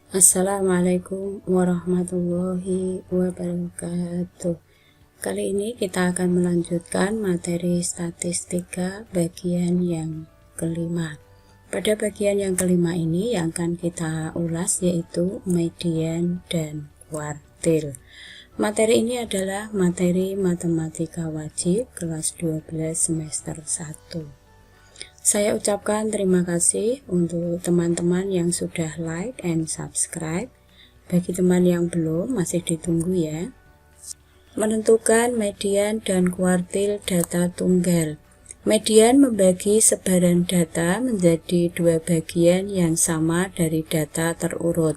Assalamualaikum warahmatullahi wabarakatuh. Kali ini kita akan melanjutkan materi statistika bagian yang kelima. Pada bagian yang kelima ini yang akan kita ulas yaitu median dan kuartil. Materi ini adalah materi matematika wajib kelas 12 semester 1. Saya ucapkan terima kasih untuk teman-teman yang sudah like and subscribe. Bagi teman yang belum, masih ditunggu ya. Menentukan median dan kuartil data tunggal. Median membagi sebaran data menjadi dua bagian yang sama dari data terurut.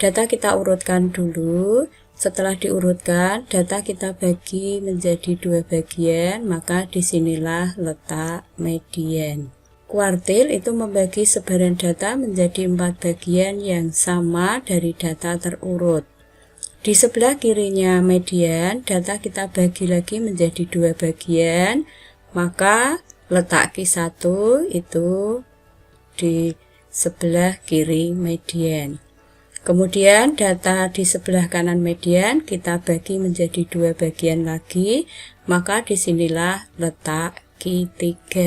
Data kita urutkan dulu. Setelah diurutkan, data kita bagi menjadi dua bagian, maka disinilah letak median. Kuartil itu membagi sebaran data menjadi 4 bagian yang sama dari data terurut. Di sebelah kirinya median, data kita bagi lagi menjadi dua bagian, maka letak Q1 itu di sebelah kiri median. Kemudian data di sebelah kanan median kita bagi menjadi dua bagian lagi, maka disinilah letak Q3.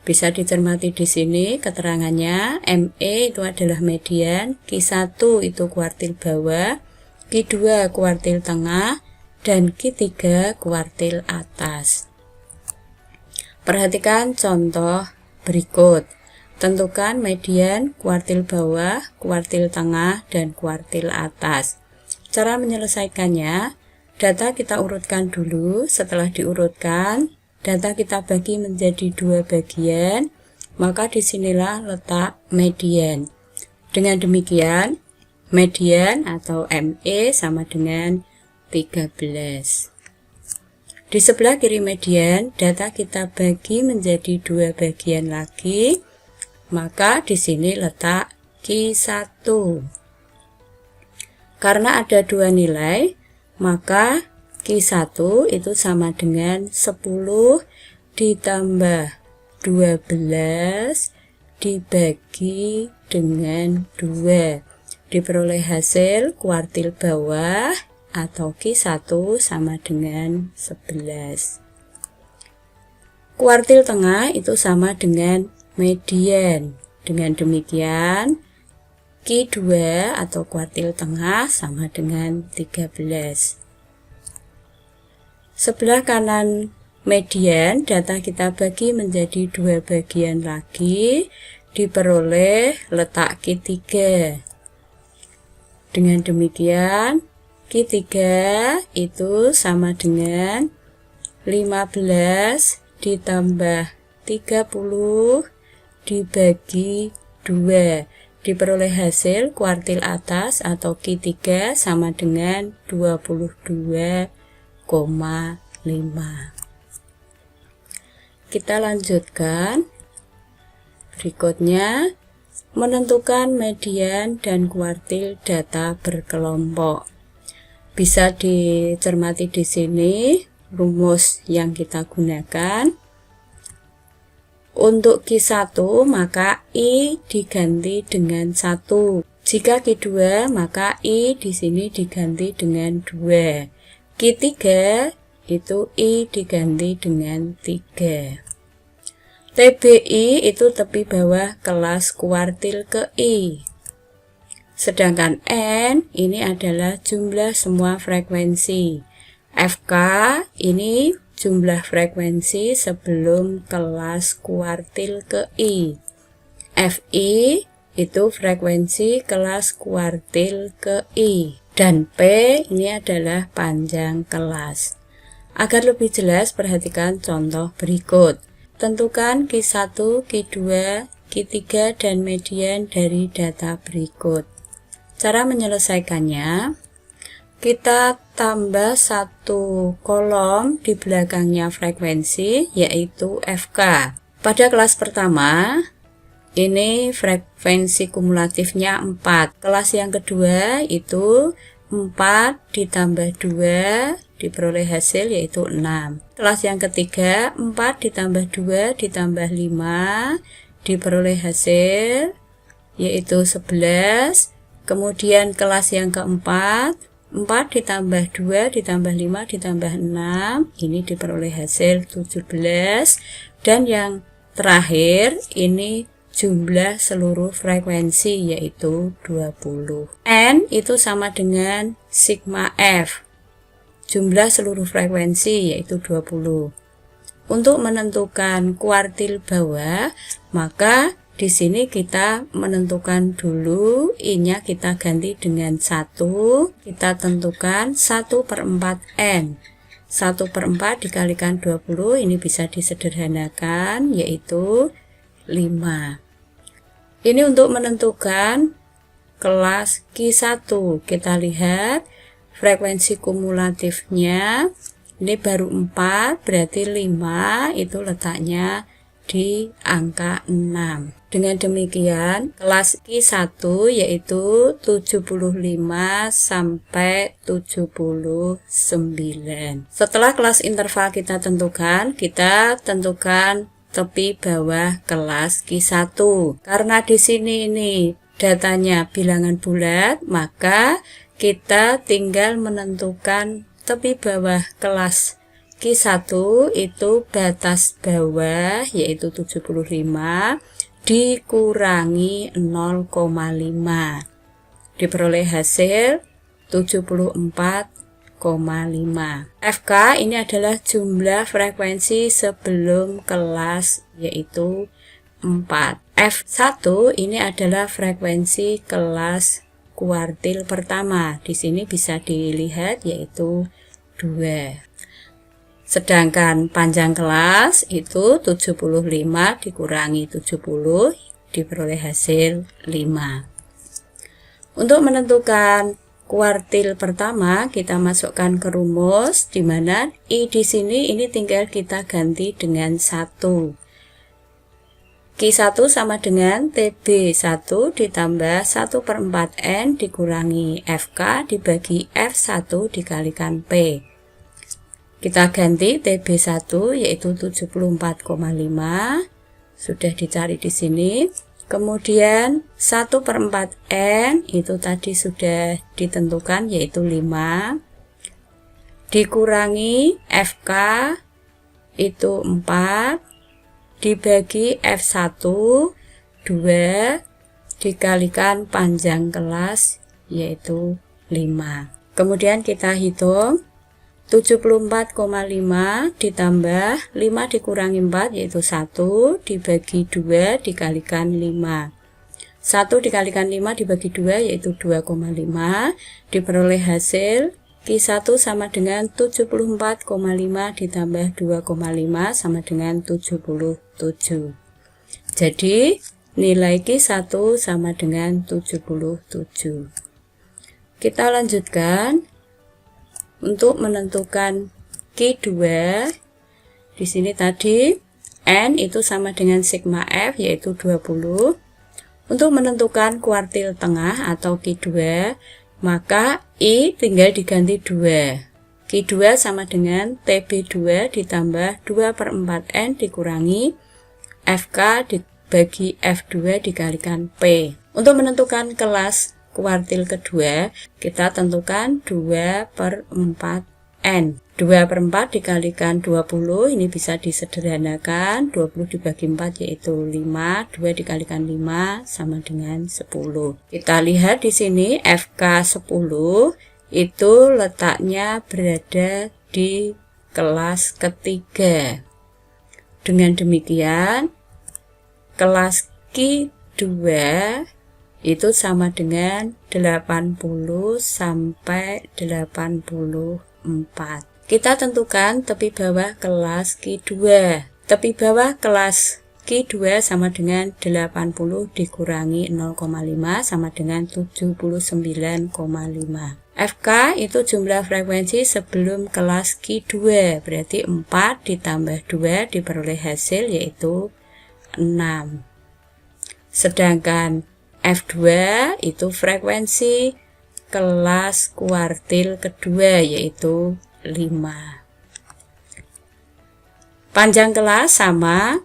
Bisa dicermati di sini keterangannya, ME itu adalah median, Q1 itu kuartil bawah, Q2 kuartil tengah, dan Q3 kuartil atas. Perhatikan contoh berikut. Tentukan median, kuartil bawah, kuartil tengah, dan kuartil atas. Cara menyelesaikannya, data kita urutkan dulu. Setelah diurutkan, data kita bagi menjadi dua bagian, maka disinilah letak median. Dengan demikian, median atau ME sama dengan 13. Di sebelah kiri median, data kita bagi menjadi dua bagian lagi, maka di sini letak Q1. Karena ada dua nilai, maka Q1 itu sama dengan 10 ditambah 12 dibagi dengan 2. Diperoleh hasil kuartil bawah atau Q1 sama dengan 11. Kuartil tengah itu sama dengan median. Dengan demikian, Q2 atau kuartil tengah sama dengan 13. Sebelah kanan median, data kita bagi menjadi dua bagian lagi, diperoleh letak Q3. Dengan demikian, Q3 itu sama dengan 15 ditambah 30 dibagi 2. Diperoleh hasil kuartil atas atau Q3 sama dengan 22,5. Kita lanjutkan. Berikutnya, menentukan median dan kuartil data berkelompok. Bisa dicermati di sini rumus yang kita gunakan. Untuk Q1 maka I diganti dengan 1. Jika Q2 maka I di sini diganti dengan 2. Q3 itu I diganti dengan 3. TBI itu tepi bawah kelas kuartil ke I. Sedangkan N ini adalah jumlah semua frekuensi. FK ini jumlah frekuensi sebelum kelas kuartil ke I. FI itu frekuensi kelas kuartil ke I. Dan P ini adalah panjang kelas. Agar lebih jelas, perhatikan contoh berikut. Tentukan Q1, Q2, Q3, dan median dari data berikut. Cara menyelesaikannya, kita tambah satu kolom di belakangnya frekuensi, yaitu FK. Pada kelas pertama, ini frekuensi kumulatifnya 4. Kelas yang kedua itu 4 ditambah 2 diperoleh hasil yaitu 6. Kelas yang ketiga 4 ditambah 2 ditambah 5 diperoleh hasil yaitu 11. Kemudian kelas yang keempat, 4 ditambah 2 ditambah 5 ditambah 6, ini diperoleh hasil 17. Dan yang terakhir, ini jumlah seluruh frekuensi, yaitu 20. N itu sama dengan sigma F. Jumlah seluruh frekuensi, yaitu 20. Untuk menentukan kuartil bawah, maka di sini kita menentukan dulu I-nya kita ganti dengan 1. Kita tentukan 1/4 N. 1/4 dikalikan 20, ini bisa disederhanakan, yaitu 5. Ini untuk menentukan kelas Q1. Kita lihat frekuensi kumulatifnya. Ini baru 4, berarti 5 itu letaknya di angka 6. Dengan demikian, kelas Q1 yaitu 75 sampai 79. Setelah kelas interval kita tentukan tepi bawah kelas Q1. Karena di sini ini datanya bilangan bulat, maka kita tinggal menentukan tepi bawah kelas Q1 itu batas bawah yaitu 75 dikurangi 0,5. Diperoleh hasil 74,5. FK ini adalah jumlah frekuensi sebelum kelas yaitu 4. F1 ini adalah frekuensi kelas kuartil pertama. Di sini bisa dilihat yaitu 2. Sedangkan panjang kelas itu 75 dikurangi 70 diperoleh hasil 5. Untuk menentukan kuartil pertama kita masukkan ke rumus, di mana I di sini ini tinggal kita ganti dengan 1. Q1 sama dengan TB1 ditambah 1/4 N dikurangi FK dibagi F1 dikalikan P. Kita ganti TB1 yaitu 74,5. Sudah dicari di sini. Kemudian 1/4 N itu tadi sudah ditentukan yaitu 5. Dikurangi FK itu 4. Dibagi F1 2 dikalikan panjang kelas yaitu 5. Kemudian kita hitung 74,5 ditambah 5 dikurangi 4 yaitu 1 dibagi 2 dikalikan 5. 1 dikalikan 5 dibagi 2 yaitu 2,5. Diperoleh hasil Q1 sama dengan 74,5 ditambah 2,5 sama dengan 77. Jadi nilai Q1 sama dengan 77. Kita lanjutkan. Untuk menentukan Q2, di sini tadi N itu sama dengan sigma F yaitu 20. Untuk menentukan kuartil tengah atau Q2, maka I tinggal diganti 2. Q2 sama dengan TB2 ditambah 2/4 N dikurangi FK dibagi F2 dikalikan P. Untuk menentukan kelas kuartil kedua, kita tentukan 2/4 N. 2/4 dikalikan 20, ini bisa disederhanakan. 20 dibagi 4 yaitu 5. 2 dikalikan 5 sama dengan 10. Kita lihat di sini FK 10 itu letaknya berada di kelas ketiga. Dengan demikian, kelas Q2 itu sama dengan 80 sampai 84. Kita tentukan tepi bawah kelas Q2. Tepi bawah kelas Q2 sama dengan 80 dikurangi 0,5 sama dengan 79,5. FK itu jumlah frekuensi sebelum kelas Q2, berarti 4 ditambah 2 diperoleh hasil yaitu 6. Sedangkan F2 itu frekuensi kelas kuartil kedua yaitu 5. Panjang kelas sama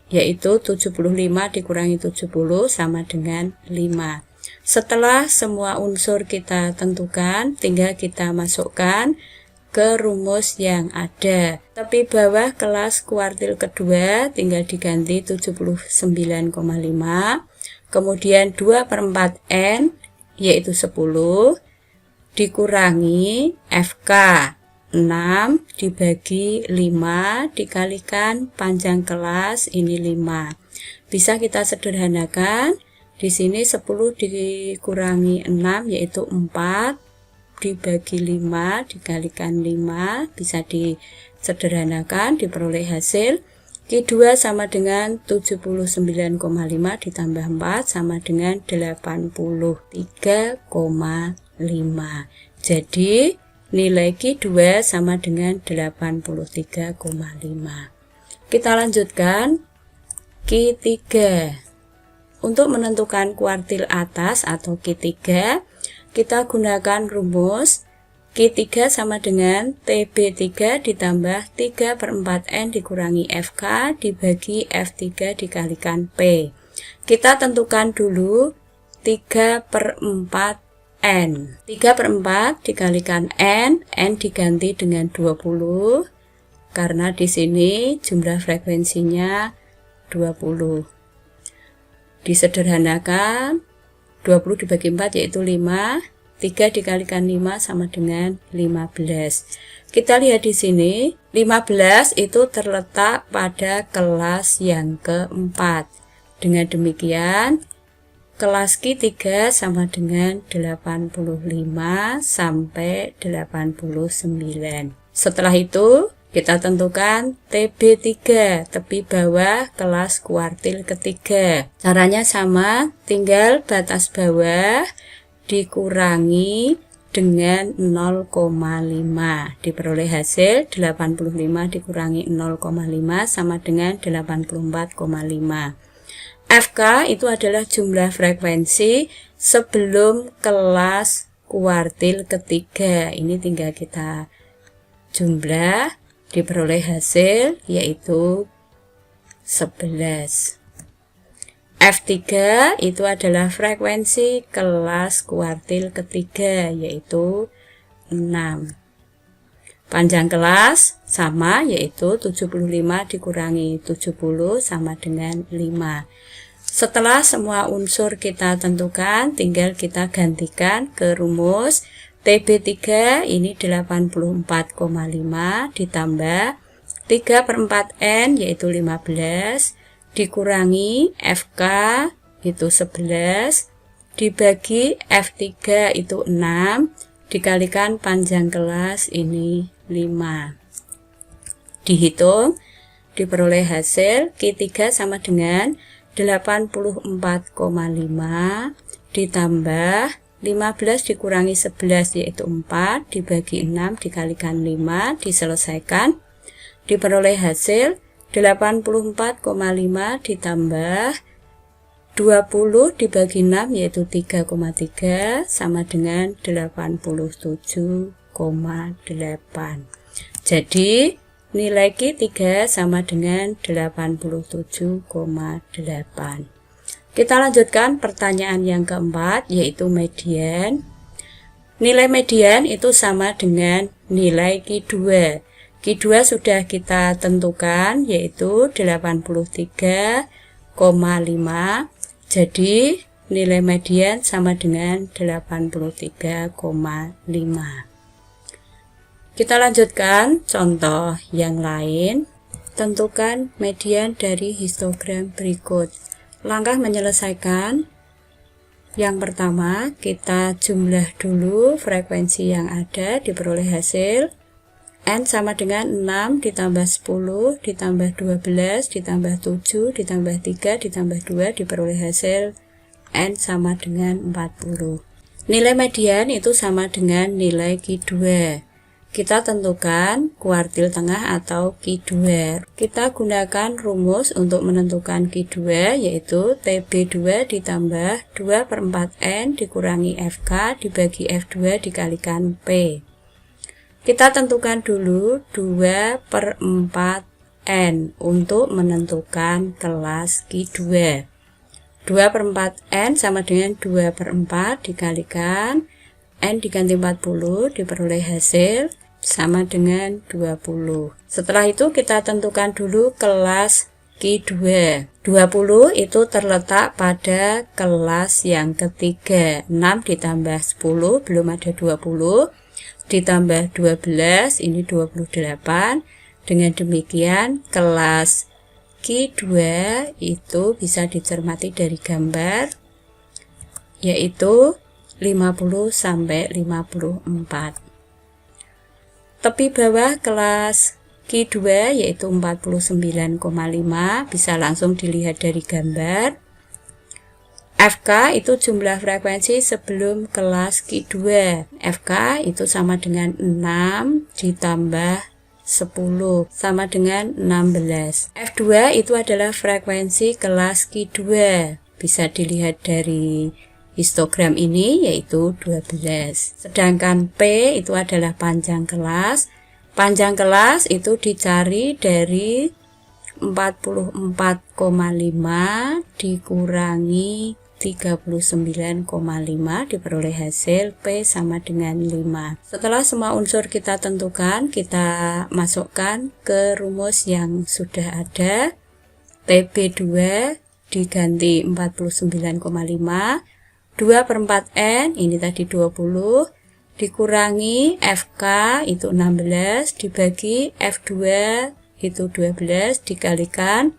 yaitu 75 dikurangi 70 sama dengan 5. Setelah semua unsur kita tentukan, tinggal kita masukkan ke rumus yang ada. Tepi bawah kelas kuartil kedua tinggal diganti 79,5. Kemudian 2/4 N yaitu 10 dikurangi FK 6 dibagi 5 dikalikan panjang kelas ini 5. Bisa kita sederhanakan. Di sini 10 dikurangi 6 yaitu 4 dibagi 5 dikalikan 5 bisa disederhanakan, diperoleh hasil Q2 sama dengan 79,5 ditambah 4 sama dengan 83,5. Jadi nilai Q2 sama dengan 83,5. Kita lanjutkan Q3. Untuk menentukan kuartil atas atau Q3, kita gunakan rumus Q3 sama dengan TB3 ditambah 3/4 N dikurangi FK dibagi F3 dikalikan P. Kita tentukan dulu 3/4 N. 3/4 dikalikan N diganti dengan 20 karena di sini jumlah frekuensinya 20. Disederhanakan, 20 dibagi 4 yaitu 5. 3 dikalikan 5 sama dengan 15. Kita lihat di sini, 15 itu terletak pada kelas yang keempat. Dengan demikian, kelas Q3 sama dengan 85 sampai 89. Setelah itu, kita tentukan TB3, tepi bawah kelas kuartil ketiga. Caranya sama, tinggal batas bawah dikurangi dengan 0,5. Diperoleh hasil 85 dikurangi 0,5 sama dengan 84,5. FK itu adalah jumlah frekuensi sebelum kelas kuartil ketiga. Ini tinggal kita jumlah, diperoleh hasil yaitu 11. F3 itu adalah frekuensi kelas kuartil ketiga yaitu 6. Panjang kelas sama yaitu 75 dikurangi 70 sama dengan 5. Setelah semua unsur kita tentukan, tinggal kita gantikan ke rumus TB3 ini 84,5 ditambah 3/4 N yaitu 15 dikurangi FK itu 11 dibagi F3 itu 6 dikalikan panjang kelas ini 5. Dihitung, diperoleh hasil Q3 sama dengan 84,5 ditambah 15 dikurangi 11 yaitu 4 dibagi 6 dikalikan 5 diselesaikan, diperoleh hasil 84,5 ditambah 20 dibagi 6 yaitu 3,3 sama dengan 87,8. Jadi nilai Q3 sama dengan 87,8. Kita lanjutkan pertanyaan yang keempat yaitu median. Nilai median itu sama dengan nilai Q2. Q2 sudah kita tentukan yaitu 83,5. Jadi nilai median sama dengan 83,5. Kita lanjutkan contoh yang lain. Tentukan median dari histogram berikut. Langkah menyelesaikan. Yang pertama, kita jumlah dulu frekuensi yang ada, diperoleh hasil N sama dengan 6 ditambah 10 ditambah 12 ditambah 7 ditambah 3 ditambah 2 diperoleh hasil N sama dengan 40. Nilai median itu sama dengan nilai Q2. Kita tentukan kuartil tengah atau Q2. Kita gunakan rumus untuk menentukan Q2 yaitu TB2 ditambah 2/4 N dikurangi FK dibagi F2 dikalikan P. Kita tentukan dulu 2/4 N untuk menentukan kelas Q2. 2/4 N sama dengan 2/4 dikalikan N diganti 40 diperoleh hasil sama dengan 20. Setelah itu kita tentukan dulu kelas Q2. 20 itu terletak pada kelas yang ketiga. 6 ditambah 10 belum ada 20 ditambah 12 ini 28. Dengan demikian kelas Q2 itu bisa dicermati dari gambar yaitu 50 sampai 54. Tepi bawah kelas Q2 yaitu 49,5 bisa langsung dilihat dari gambar. FK itu jumlah frekuensi sebelum kelas Q2. FK itu sama dengan 6 ditambah 10 sama dengan 16. F2 itu adalah frekuensi kelas Q2. Bisa dilihat dari histogram ini yaitu 12. Sedangkan P itu adalah panjang kelas. Panjang kelas itu dicari dari 44,5 dikurangi 39,5 diperoleh hasil P sama dengan 5. Setelah semua unsur kita tentukan, kita masukkan ke rumus yang sudah ada. TB2 diganti 49,5 2/4 N ini tadi 20 dikurangi FK itu 16 dibagi F2 itu 12 dikalikan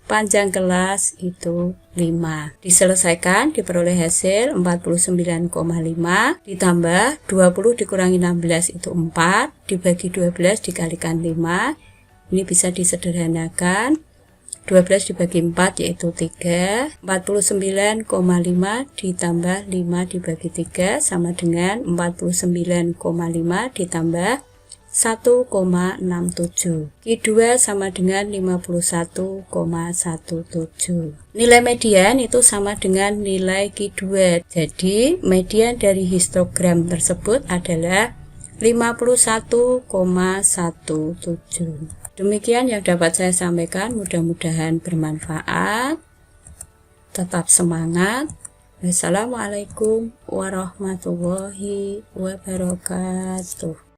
panjang kelas itu 5. Diselesaikan diperoleh hasil 49,5 ditambah 20 dikurangi 16 itu 4 dibagi 12 dikalikan 5. Ini bisa disederhanakan. 12 dibagi 4 yaitu 3. 49,5 ditambah 5 dibagi 3 sama dengan 49,5 ditambah 1,67. Q2 sama dengan 51,17. Nilai median itu sama dengan nilai Q2. Jadi median dari histogram tersebut adalah 51,17. Demikian yang dapat saya sampaikan, mudah-mudahan bermanfaat. Tetap semangat. Wassalamualaikum warahmatullahi wabarakatuh.